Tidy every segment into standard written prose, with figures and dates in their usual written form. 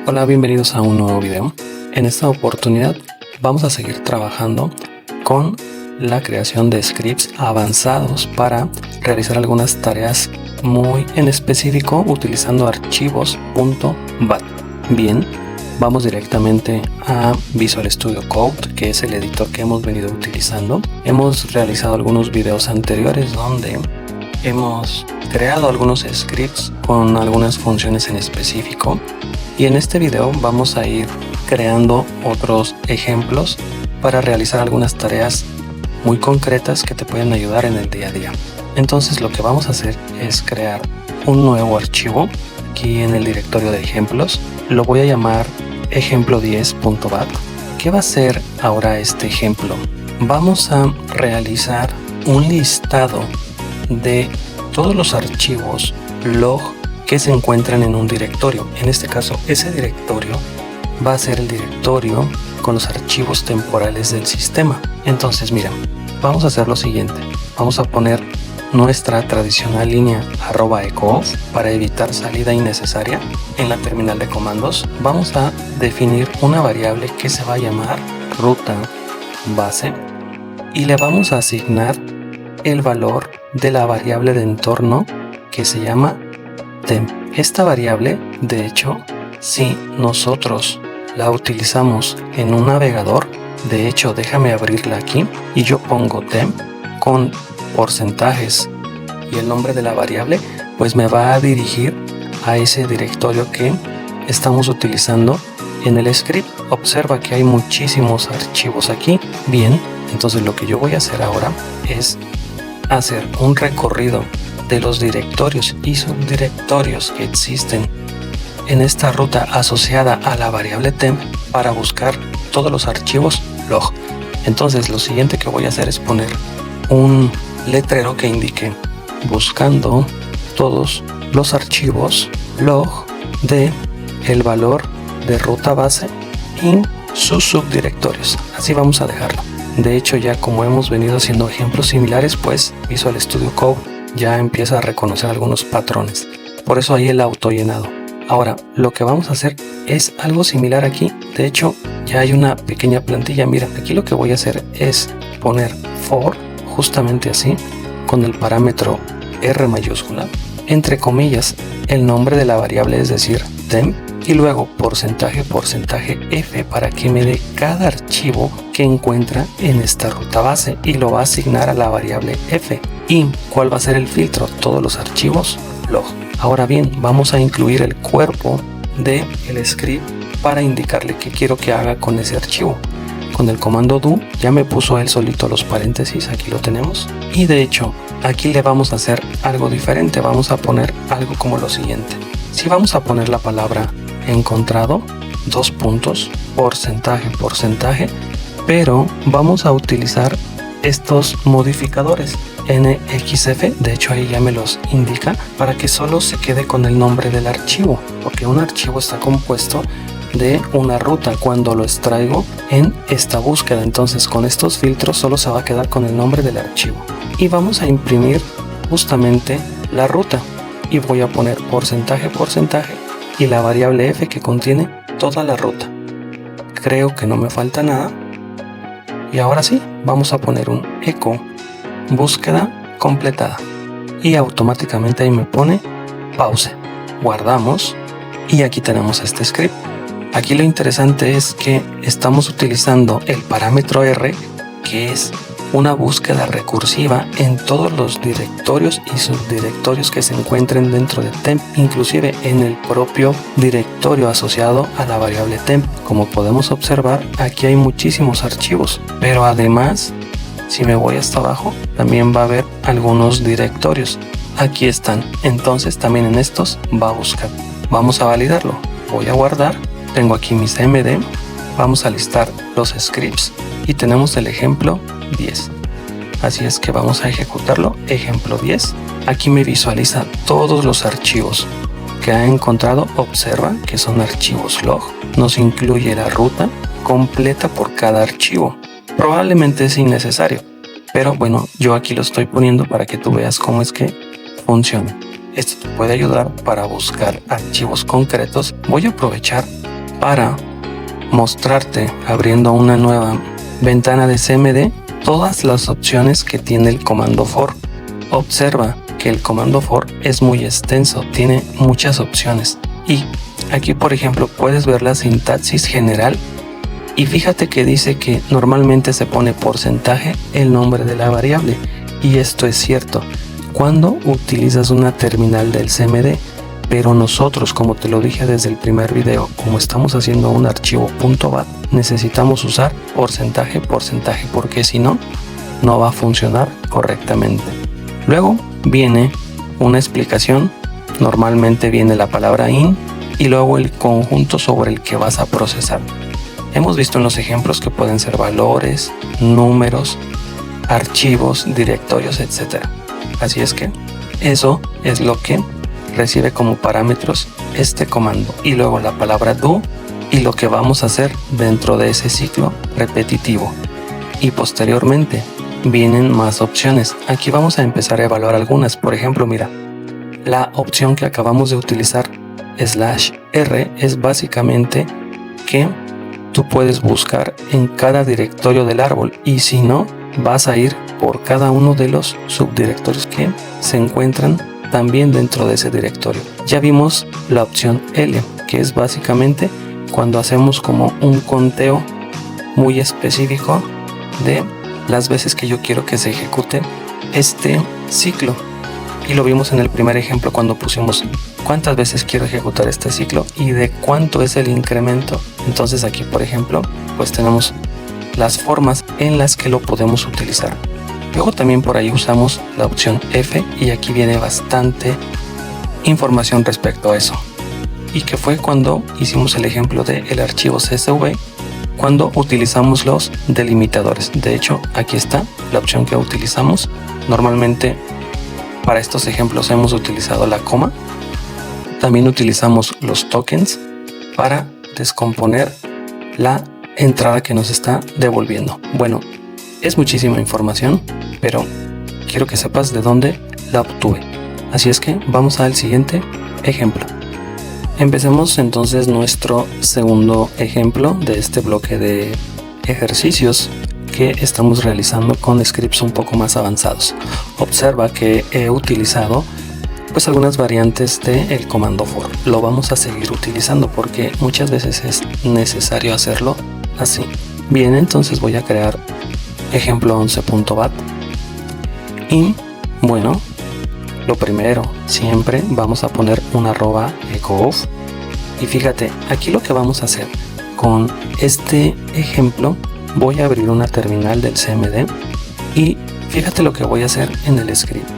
Hola, bienvenidos a un nuevo video. En esta oportunidad vamos a seguir trabajando con la creación de scripts avanzados para realizar algunas tareas muy en específico utilizando archivos .bat. Bien, vamos directamente a Visual Studio Code, que es el editor que hemos venido utilizando. Hemos realizado algunos videos anteriores donde hemos creado algunos scripts con algunas funciones en específico, y en este video vamos a ir creando otros ejemplos para realizar algunas tareas muy concretas que te pueden ayudar en el día a día. Entonces lo que vamos a hacer es crear un nuevo archivo aquí en el directorio de ejemplos. Lo voy a llamar ejemplo10.bat. ¿Qué va a ser ahora este ejemplo? Vamos a realizar un listado de todos los archivos log que se encuentran en un directorio. En este caso, ese directorio va a ser el directorio con los archivos temporales del sistema. Entonces, mira, vamos a hacer lo siguiente. Vamos a poner nuestra tradicional línea @echo_off para evitar salida innecesaria en la terminal de comandos. Vamos a definir una variable que se va a llamar ruta base y le vamos a asignar el valor de la variable de entorno que se llama temp. Esta variable, de hecho, si nosotros la utilizamos en un navegador, de hecho déjame abrirla aquí y yo pongo temp con porcentajes y el nombre de la variable, pues me va a dirigir a ese directorio que estamos utilizando en el script. Observa que hay muchísimos archivos aquí. Bien, entonces lo que yo voy a hacer ahora es hacer un recorrido de los directorios y subdirectorios que existen en esta ruta asociada a la variable temp para buscar todos los archivos log. Entonces lo siguiente que voy a hacer es poner un letrero que indique buscando todos los archivos log de el valor de ruta base y sus subdirectorios. Así vamos a dejarlo. De hecho, ya como hemos venido haciendo ejemplos similares, pues Visual Studio Code ya empieza a reconocer algunos patrones. Por eso ahí el autollenado. Ahora, lo que vamos a hacer es algo similar aquí. De hecho, ya hay una pequeña plantilla. Mira, aquí lo que voy a hacer es poner for, justamente así, con el parámetro R mayúscula, entre comillas, el nombre de la variable, es decir, temp, y luego porcentaje F para que me dé cada archivo que encuentra en esta ruta base y lo va a asignar a la variable F. ¿Y cuál va a ser el filtro? Todos los archivos log. Ahora bien, vamos a incluir el cuerpo del script para indicarle qué quiero que haga con ese archivo. Con el comando do ya me puso él solito los paréntesis, aquí lo tenemos. Y de hecho, aquí le vamos a hacer algo diferente. Vamos a poner algo como lo siguiente. Si vamos a poner la palabra encontrado, dos puntos, porcentaje, pero vamos a utilizar estos modificadores NXF, de hecho ahí ya me los indica, para que solo se quede con el nombre del archivo, porque un archivo está compuesto de una ruta cuando lo extraigo en esta búsqueda. Entonces con estos filtros solo se va a quedar con el nombre del archivo y vamos a imprimir justamente la ruta y voy a poner porcentaje y la variable F que contiene toda la ruta. Creo que no me falta nada. Y ahora sí, vamos a poner un echo búsqueda completada. Y automáticamente ahí me pone pause. Guardamos y aquí tenemos este script. Aquí lo interesante es que estamos utilizando el parámetro R, que es una búsqueda recursiva en todos los directorios y subdirectorios que se encuentren dentro de temp, inclusive en el propio directorio asociado a la variable temp. Como podemos observar, aquí hay muchísimos archivos, pero además, si me voy hasta abajo, también va a haber algunos directorios. Aquí están, entonces también en estos va a buscar. Vamos a validarlo. Voy a guardar, tengo aquí mis MD, vamos a listar los scripts y tenemos el ejemplo 10. Así es que vamos a ejecutarlo. Ejemplo 10. Aquí me visualiza todos los archivos que ha encontrado. Observa que son archivos log. Nos incluye la ruta completa por cada archivo. Probablemente es innecesario, pero bueno, yo aquí lo estoy poniendo para que tú veas cómo es que funciona. Esto te puede ayudar para buscar archivos concretos. Voy a aprovechar para mostrarte, abriendo una nueva ventana de CMD, todas las opciones que tiene el comando for. Observa que el comando for es muy extenso, tiene muchas opciones, y aquí por ejemplo puedes ver la sintaxis general, y fíjate que dice que normalmente se pone porcentaje el nombre de la variable, y esto es cierto cuando utilizas una terminal del CMD, pero nosotros, como te lo dije desde el primer video, como estamos haciendo un archivo .bat, necesitamos usar porcentaje, porque si no, no va a funcionar correctamente. Luego viene una explicación, normalmente viene la palabra in y luego el conjunto sobre el que vas a procesar. Hemos visto en los ejemplos que pueden ser valores, números, archivos, directorios, etc. Así es que eso es lo que recibe como parámetros este comando, y luego la palabra do y lo que vamos a hacer dentro de ese ciclo repetitivo, y posteriormente vienen más opciones. Aquí vamos a empezar a evaluar algunas. Por ejemplo, mira, la opción que acabamos de utilizar, /r, es básicamente que tú puedes buscar en cada directorio del árbol, y si no, vas a ir por cada uno de los subdirectorios que se encuentran también dentro de ese directorio. Ya vimos la opción L, que es básicamente cuando hacemos como un conteo muy específico de las veces que yo quiero que se ejecute este ciclo, y lo vimos en el primer ejemplo cuando pusimos cuántas veces quiero ejecutar este ciclo y de cuánto es el incremento. Entonces aquí, por ejemplo, pues tenemos las formas en las que lo podemos utilizar. Luego también por ahí usamos la opción F, y aquí viene bastante información respecto a eso, y que fue cuando hicimos el ejemplo del archivo CSV, cuando utilizamos los delimitadores. De hecho, aquí está la opción que utilizamos. Normalmente para estos ejemplos hemos utilizado la coma. También utilizamos los tokens para descomponer la entrada que nos está devolviendo. Bueno, es muchísima información, pero quiero que sepas de dónde la obtuve. Así es que vamos al siguiente ejemplo. Empecemos entonces nuestro segundo ejemplo de este bloque de ejercicios que estamos realizando con scripts un poco más avanzados. Observa que he utilizado pues algunas variantes del comando for. Lo vamos a seguir utilizando porque muchas veces es necesario hacerlo así. Bien, entonces voy a crear ejemplo 11.bat, y bueno, lo primero, siempre vamos a poner un @echo_of, y fíjate, aquí lo que vamos a hacer con este ejemplo, voy a abrir una terminal del CMD, y fíjate lo que voy a hacer en el script.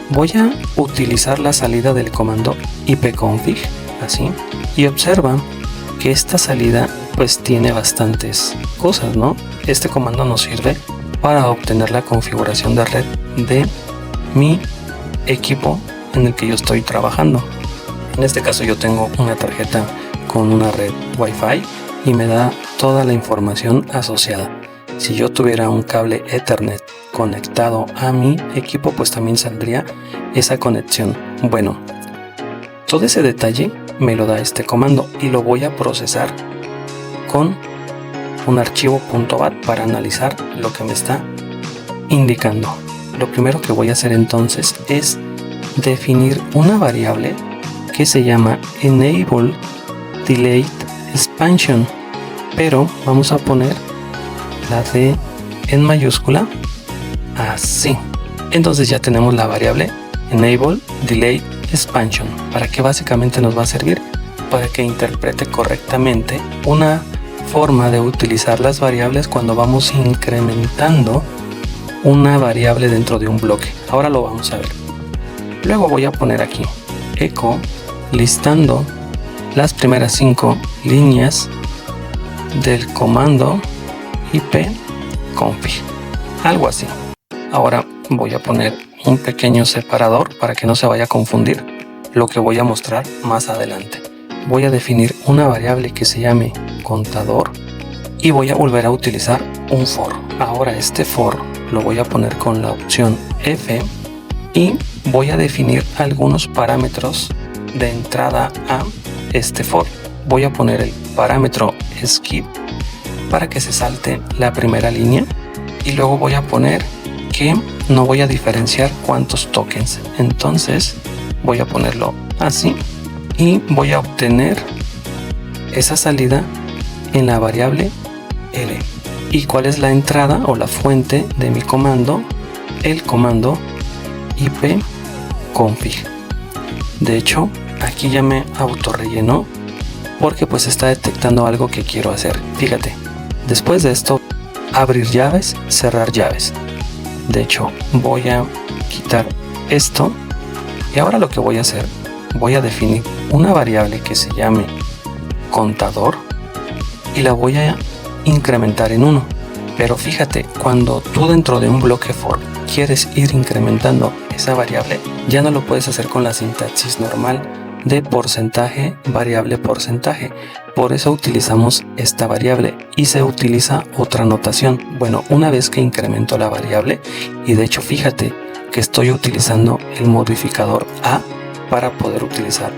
Voy a utilizar la salida del comando ipconfig, así, y observa que esta salida pues tiene bastantes cosas, ¿no? Este comando nos sirve para obtener la configuración de red de mi equipo en el que yo estoy trabajando. En este caso yo tengo una tarjeta con una red Wi-Fi y me da toda la información asociada. Si yo tuviera un cable Ethernet conectado a mi equipo, pues también saldría esa conexión. Bueno, todo ese detalle me lo da este comando, y lo voy a procesar con un archivo .bat para analizar lo que me está indicando. Lo primero que voy a hacer entonces es definir una variable que se llama enable delayed expansion, pero vamos a poner la D en mayúscula, así. Entonces ya tenemos la variable enable delayed expansion. ¿Para qué básicamente nos va a servir? Para que interprete correctamente una forma de utilizar las variables cuando vamos incrementando una variable dentro de un bloque. Ahora lo vamos a ver. Luego voy a poner aquí echo listando las primeras 5 líneas del comando ipconfig, algo así. Ahora voy a poner un pequeño separador para que no se vaya a confundir lo que voy a mostrar más adelante. Voy a definir una variable que se llame contador y voy a volver a utilizar un for. Ahora este for lo voy a poner con la opción F, y voy a definir algunos parámetros de entrada a este for. Voy a poner el parámetro skip para que se salte la primera línea, y luego voy a poner que no voy a diferenciar cuántos tokens. Entonces voy a ponerlo así y voy a obtener esa salida en la variable L. ¿Y cuál es la entrada o la fuente de mi comando? El comando ipconfig. De hecho, aquí ya me autorrellenó porque pues está detectando algo que quiero hacer. Fíjate, después de esto, abrir llaves, cerrar llaves. De hecho, voy a quitar esto y ahora lo que voy a hacer, voy a definir una variable que se llame contador y la voy a incrementar en 1. Pero fíjate, cuando tú dentro de un bloque for quieres ir incrementando esa variable, ya no lo puedes hacer con la sintaxis normal de porcentaje, variable, porcentaje. Por eso utilizamos esta variable y se utiliza otra notación. Bueno, una vez que incremento la variable, y de hecho fíjate que estoy utilizando el modificador a para poder utilizar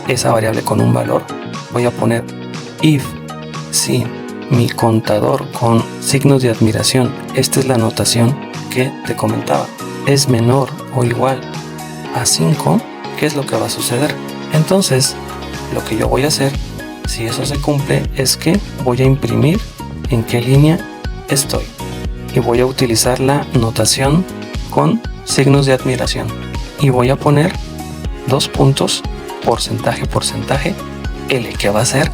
esa variable con un valor, voy a poner if si mi contador con signos de admiración, esta es la notación que te comentaba, es menor o igual a 5, ¿qué es lo que va a suceder? Entonces, lo que yo voy a hacer, si eso se cumple, es que voy a imprimir en qué línea estoy y voy a utilizar la notación con signos de admiración y voy a poner 2 puntos, porcentaje, porcentaje, L, que va a ser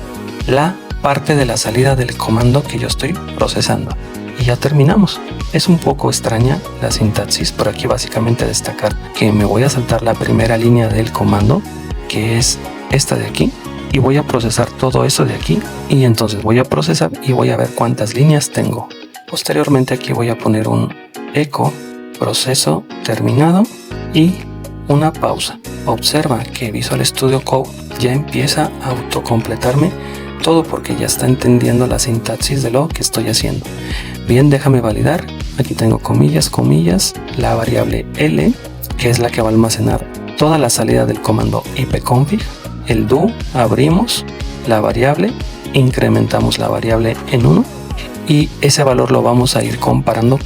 la parte de la salida del comando que yo estoy procesando. Y ya terminamos. Es un poco extraña la sintaxis, pero aquí básicamente destacar que me voy a saltar la primera línea del comando, que es esta de aquí, y voy a procesar todo eso de aquí, y entonces voy a procesar y voy a ver cuántas líneas tengo. Posteriormente aquí voy a poner un eco, proceso terminado y una pausa. Observa que Visual Studio Code ya empieza a autocompletarme todo porque ya está entendiendo la sintaxis de lo que estoy haciendo. Bien, déjame validar. Aquí tengo comillas, comillas, la variable L, que es la que va a almacenar toda la salida del comando ipconfig. El do, abrimos la variable, incrementamos la variable en 1 y ese valor lo vamos a ir comparando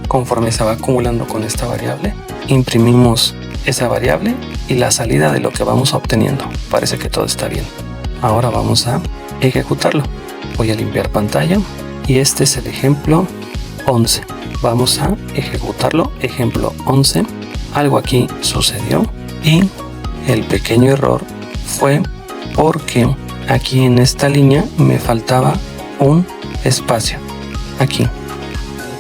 conforme se va acumulando con esta variable. Imprimimos esa variable y la salida de lo que vamos obteniendo. Parece que todo está bien. Ahora vamos a ejecutarlo. Voy a limpiar pantalla y este es el ejemplo 11. Vamos a ejecutarlo. Ejemplo 11. Algo aquí sucedió y el pequeño error fue porque aquí en esta línea me faltaba un espacio. Aquí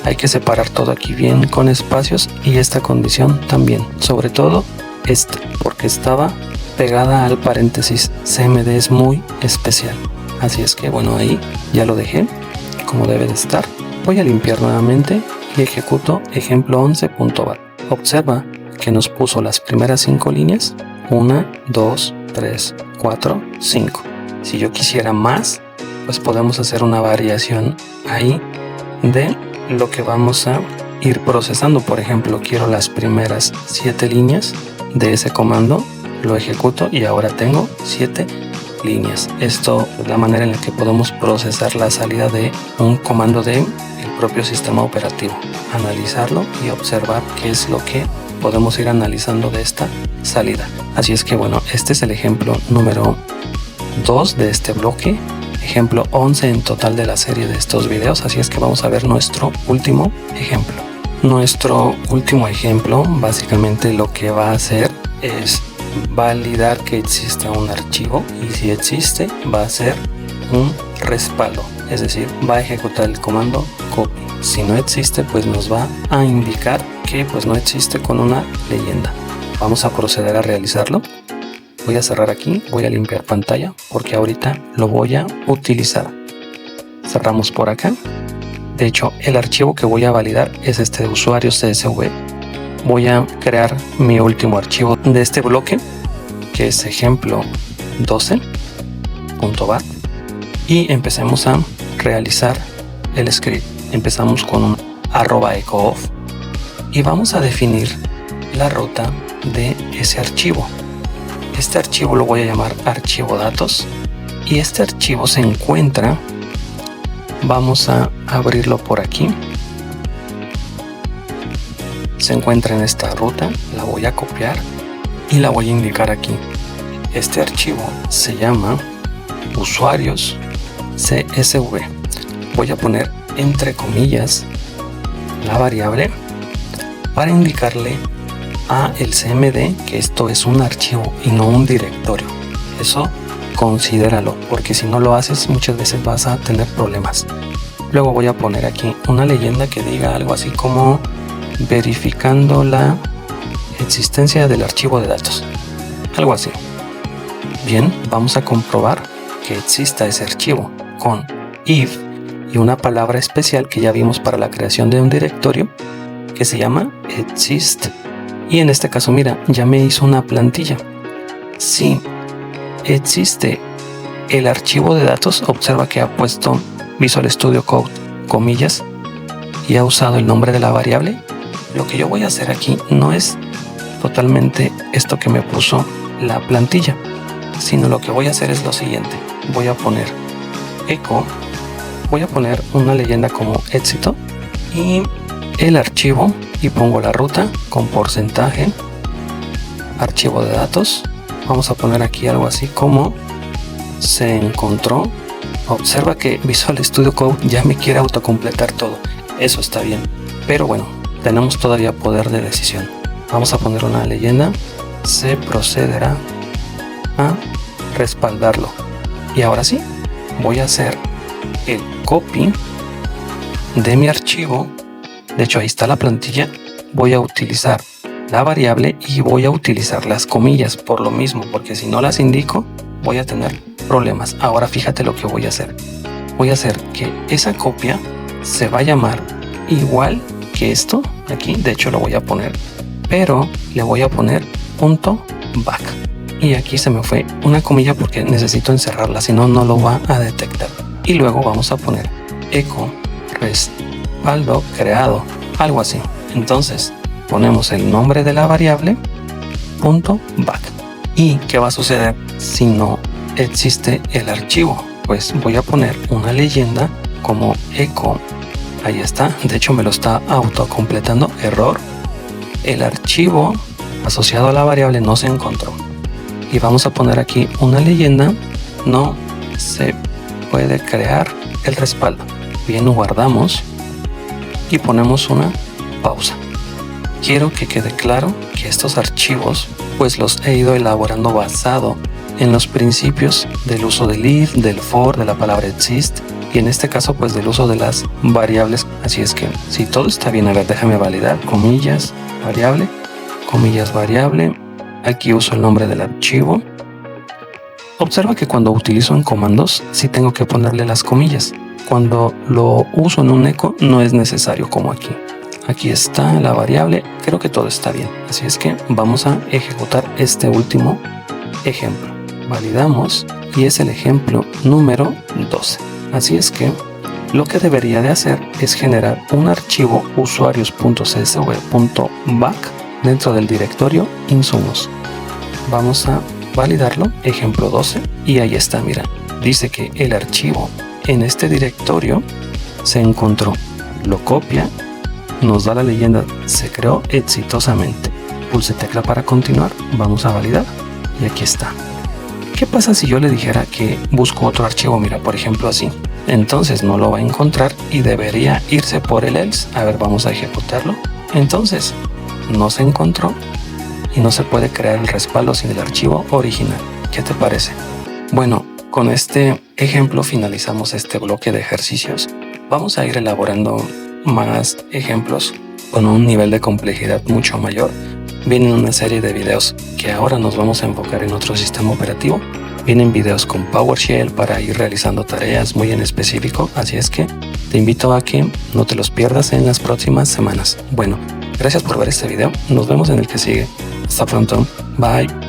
hay que separar todo aquí bien con espacios y esta condición también, sobre todo esta, porque estaba pegada al paréntesis. CMD es muy especial, así es que bueno, ahí ya lo dejé como debe de estar. Voy a limpiar nuevamente y ejecuto ejemplo 11.bat. Observa que nos puso las primeras 5 líneas, 1, 2, 3, 4, 5. Si yo quisiera más, pues podemos hacer una variación ahí de lo que vamos a ir procesando. Por ejemplo, quiero las primeras 7 líneas de ese comando, lo ejecuto y ahora tengo 7 líneas. Esto es la manera en la que podemos procesar la salida de un comando del propio sistema operativo, analizarlo y observar qué es lo que podemos ir analizando de esta salida. Así es que bueno, este es el ejemplo número 2 de este bloque, ejemplo 11 en total de la serie de estos videos. Así es que vamos a ver nuestro último ejemplo. Nuestro último ejemplo básicamente lo que va a hacer es validar que exista un archivo y si existe va a hacer un respaldo, es decir, va a ejecutar el comando copy. Si no existe, pues nos va a indicar que pues no existe con una leyenda. Vamos a proceder a realizarlo. Voy a cerrar aquí, voy a limpiar pantalla porque ahorita lo voy a utilizar. Cerramos por acá. De hecho, el archivo que voy a validar es este de usuario CSV. Voy a crear mi último archivo de este bloque, que es ejemplo 12.bat, y empecemos a realizar el script. Empezamos con un @ecoof y vamos a definir la ruta de ese archivo. Este archivo lo voy a llamar archivo datos y este archivo se encuentra, vamos a abrirlo por aquí, se encuentra en esta ruta, la voy a copiar y la voy a indicar aquí. Este archivo se llama usuarios CSV. Voy a poner entre comillas la variable para indicarle a el CMD que esto es un archivo y no un directorio. Eso considéralo, porque si no lo haces muchas veces vas a tener problemas. Luego voy a poner aquí una leyenda que diga algo así como verificando la existencia del archivo de datos, algo así. Bien, vamos a comprobar que exista ese archivo con if y una palabra especial que ya vimos para la creación de un directorio que se llama exist. Y en este caso, mira, ya me hizo una plantilla. Si existe el archivo de datos, observa que ha puesto Visual Studio Code comillas y ha usado el nombre de la variable. Lo que yo voy a hacer aquí no es totalmente esto que me puso la plantilla, sino lo que voy a hacer es lo siguiente. Voy a poner echo, voy a poner una leyenda como éxito y el archivo, y pongo la ruta con porcentaje, archivo de datos. Vamos a poner aquí algo así como se encontró. Observa que Visual Studio Code ya me quiere autocompletar todo. Eso está bien, pero bueno, tenemos todavía poder de decisión. Vamos a poner una leyenda, se procederá a respaldarlo. Y ahora sí, voy a hacer el copy de mi archivo. De hecho, ahí está la plantilla. Voy a utilizar la variable y voy a utilizar las comillas por lo mismo, porque si no las indico voy a tener problemas. Ahora fíjate lo que voy a hacer. Voy a hacer que esa copia se va a llamar igual que esto aquí. De hecho, lo voy a poner, pero le voy a poner .back. Y aquí se me fue una comilla porque necesito encerrarla, si no, no lo va a detectar. Y luego vamos a poner echo respaldo creado, algo así. Entonces ponemos el nombre de la variable .back. ¿Y qué va a suceder si no existe el archivo? Pues voy a poner una leyenda como echo. Ahí está, de hecho me lo está autocompletando. Error, el archivo asociado a la variable no se encontró. Y vamos a poner aquí una leyenda, no se puede crear el respaldo. Bien, guardamos y ponemos una pausa. Quiero que quede claro que estos archivos pues los he ido elaborando basado en los principios del uso del if, del for, de la palabra exist y en este caso pues del uso de las variables. Así es que si todo está bien, a ver, déjame validar, comillas, variable, comillas, variable. Aquí uso el nombre del archivo. Observa que cuando utilizo en comandos sí tengo que ponerle las comillas. Cuando lo uso en un echo no es necesario como aquí. Aquí está la variable, creo que todo está bien. Así es que vamos a ejecutar este último ejemplo. Validamos y es el ejemplo número 12. Así es que lo que debería de hacer es generar un archivo usuarios.csv.back dentro del directorio insumos. Vamos a validarlo, ejemplo 12, y ahí está, mira, dice que el archivo en este directorio se encontró, lo copia, nos da la leyenda, se creó exitosamente. Pulse tecla para continuar, vamos a validar y aquí está. ¿Qué pasa si yo le dijera que busco otro archivo? Mira, por ejemplo así. Entonces no lo va a encontrar y debería irse por el else. A ver, vamos a ejecutarlo. Entonces no se encontró y no se puede crear el respaldo sin el archivo original. ¿Qué te parece? Bueno, con este ejemplo finalizamos este bloque de ejercicios. Vamos a ir elaborando más ejemplos con un nivel de complejidad mucho mayor. Vienen una serie de videos que ahora nos vamos a enfocar en otro sistema operativo. Vienen videos con PowerShell para ir realizando tareas muy en específico, así es que te invito a que no te los pierdas en las próximas semanas. Bueno, gracias por ver este video, nos vemos en el que sigue. Hasta pronto, bye.